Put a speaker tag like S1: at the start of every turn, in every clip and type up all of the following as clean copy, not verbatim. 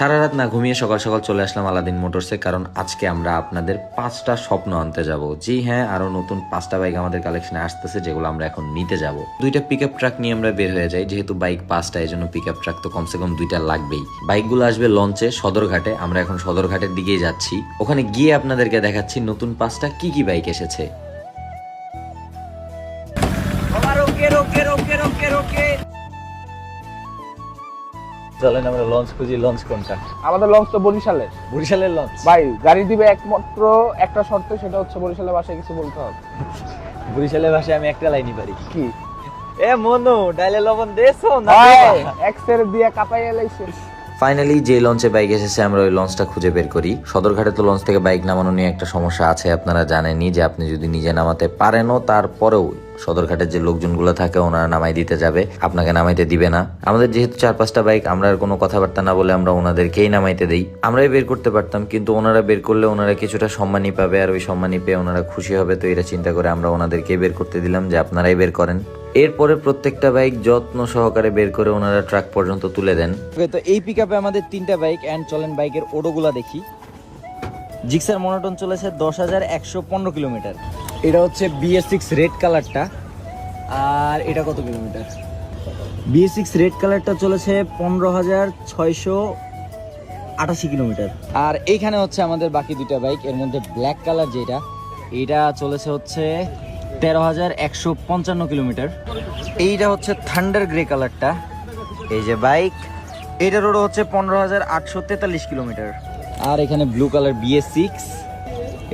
S1: সারা রাত না ঘুমিয়ে সকাল সকাল চলে আসলাম আলাদিন মোটরসে, কারণ আজকে আমরা আপনাদের 5টা স্বপ্ন আনতে যাব। জি হ্যাঁ, আরো নতুন 5টা বাইক আমাদের কালেকশনে আসতেছে, যেগুলো আমরা এখন নিতে যাব। 2টা পিকআপ ট্রাক নিয়ে আমরা বের হয়ে যাই, যেহেতু বাইক 5টা, এই জন্য পিকআপ ট্রাক তো কমসে কম 2টা লাগবেই। বাইকগুলো আসবে লঞ্চে সদরঘাটে, আমরা এখন সদরঘাটের দিকেই যাচ্ছি। ওখানে গিয়ে আপনাদেরকে দেখাচ্ছি নতুন 5টা কি কি বাইক এসেছে। চলেন আমরা লঞ্চ খুঁজি। লঞ্চ কোনটা?
S2: আমাদের লঞ্চ তো বরিশালে।
S1: বরিশালের লঞ্চ
S2: ভাই গাড়ি দিবে একমাত্র একটা শর্ত, সেটা হচ্ছে বরিশালের ভাষায় কিছু বলতে হবে।
S1: বরিশালের ভাষায় আমি একটা লাইনই পারি।
S2: কি?
S1: এ মনু ডাইলে লবণ দেছো না?
S2: এক্সের দিয়ে কাপাই এলাইছে।
S1: ফাইনালি যে লঞ্চে বাইক এসেছে আমরা ওই লঞ্চটা খুঁজে বের করি। সদরঘাটে তো লঞ্চ থেকে বাইক নামানো নিয়ে একটা সমস্যা আছে, আপনারা জানেনই, যে আপনি যদি নিজে নামাতে পারেনও তারপরেও সদরঘাটের যে লোকজনগুলো থাকে ওনারা নামাই দিতে যাবে, আপনাকে নামাইতে দিবে না। আমাদের যেহেতু 4-5টা বাইক, আমরা আর কোনো কথাবার্তা না বলে আমরা ওনাদেরকেই নামাইতে দেই। আমরাই বের করতে পারতাম, কিন্তু ওনারা বের করলে ওনারা কিছুটা সম্মানই পাবে, আর ওই সম্মানই পেয়ে ওনারা খুশি হবে। তো এটা চিন্তা করে আমরা ওনাদেরকেই বের করতে দিলাম যে আপনারাই বের করেন। এরপরে প্রত্যেকটা বাইক যত্ন সহকারে বের করে ওনারা ট্রাক পর্যন্ত তুলে দেন।
S3: তো এই পিকআপে আমাদের 3টা বাইক, এন্ড চলেন বাইকের ওডোগুলা দেখি। জিক্সার মনোটন চলেছে 10,115 কিলোমিটার। এটা হচ্ছে BS6 রেড কালারটা। আর এটা কত কিলোমিটার? BS6 রেড কালারটা চলেছে 15,688 কিলোমিটার। আর এইখানে হচ্ছে আমাদের বাকি 2টা বাইক, এর মধ্যে ব্ল্যাক কালার যেটা, এটা চলেছে হচ্ছে 13,155 কিলোমিটার। এইটা হচ্ছে থান্ডার গ্রে কালারটা, এই যে বাইক, এইটার রোড হচ্ছে 15,843 কিলোমিটার। আর এখানে ব্লু কালার BS6,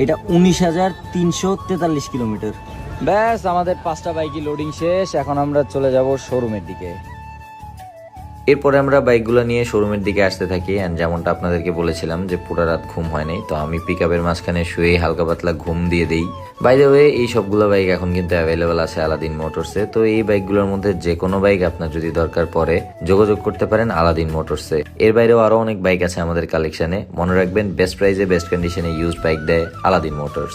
S3: এটা 19,343 কিলোমিটার। ব্যাস, আমাদের 5টা বাইকই লোডিং শেষ। এখন আমরা চলে যাব শোরুমের দিকে।
S1: এরপরে আমরা বাইকগুলো নিয়ে শোরুমের দিকে আসতে থাকি। অ্যান্ড যেমনটা আপনাদেরকে বলেছিলাম যে পুরো রাত ঘুম হয় নাই, তো আমি পিকআপের মাঝখানে শুয়ে হালকা পাতলা ঘুম দিয়ে দেই। বাই দ্য ওয়ে, এই সবগুলো বাইক এখন কিন্তু অ্যাভেলেবেল আছে আলাদিন মোটরসে। তো এই বাইকগুলোর মধ্যে যে কোনো বাইক আপনার যদি দরকার পড়ে যোগাযোগ করতে পারেন আলাদিন মোটরসে। এর বাইরেও আরো অনেক বাইক আছে আমাদের কালেকশনে। মনে রাখবেন, বেস্ট প্রাইসে বেস্ট কন্ডিশনে ইউজ বাইক দেয় আলাদিন মোটরস।